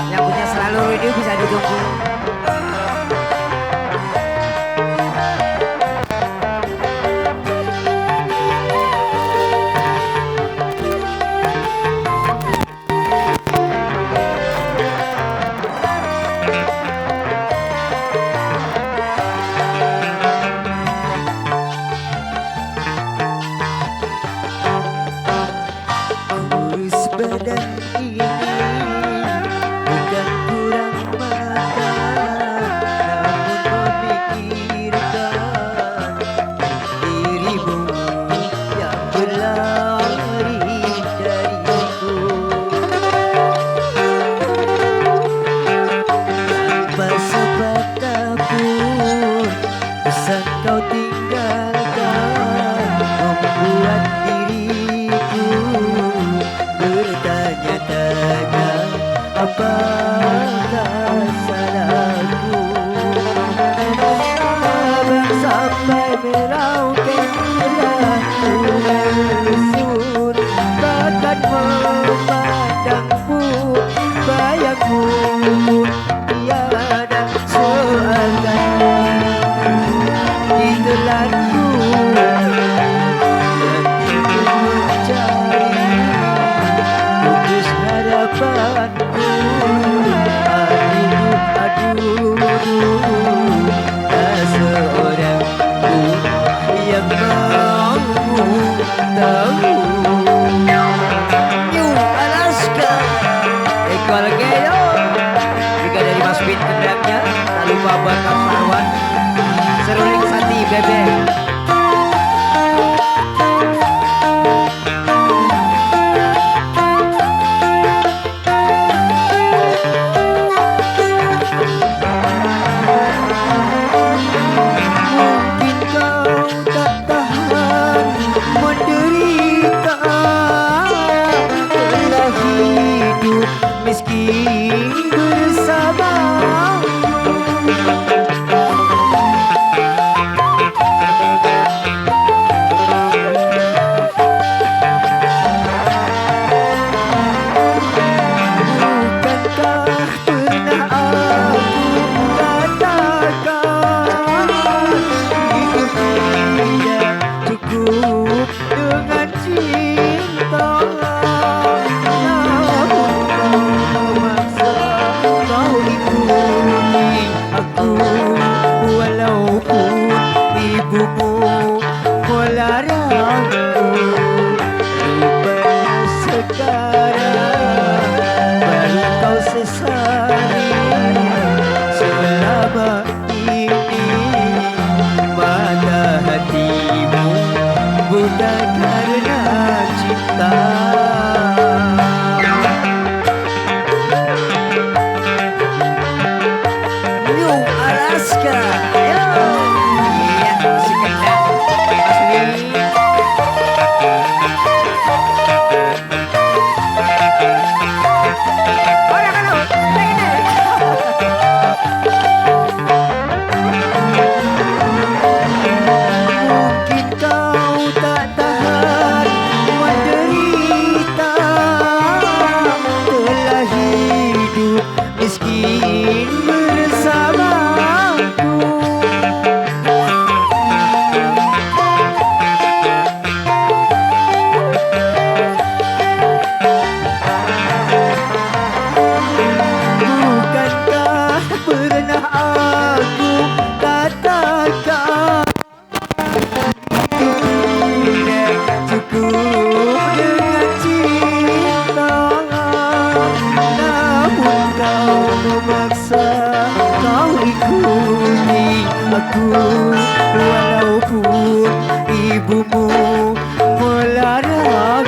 Yang punya selalu radio bisa ditunggu. Kurus badan ini bukan kurang makan, namun memikirkan dirimu yang berlari dariku. Tanpa sepatah pun pesan kau tinggalkan, membuat diriku bertanya-tanya apakah salahku. Abang sampai merauke raku melusur, bahkan memandangmu, bayangmu pun tiada seakan ditelanku. Hatiku mencari putus harapanku, aduh, tak seorang pun yang mau tahu. New Alaska Equal Gelo juga dari Mas Bin kendangnya, tak lupa buat Kang Marwan, seruling Sati Bebek. Mungkin kau tak tahan menderita, telah hidup miskin bersamamu. Bukankah pernah aku katakan hidup tidak cukup dengan cinta, namun kau memaksa, kau ikuti aku walaupun ibumu melarangku. Rupanya sekarang baru kau sesali selama ini mata hatimu bukan karena cinta. New Alaska, yo, iya si kendang Mas Bin. Ora kan, mungkin kau tak tahan menderita, telah hidup miskin bersamaku. Bukankah pernah aku katakan tidak cukup dengan cinta, namun kau memaksa, kau ikuti aku walaupun ibumu melarang.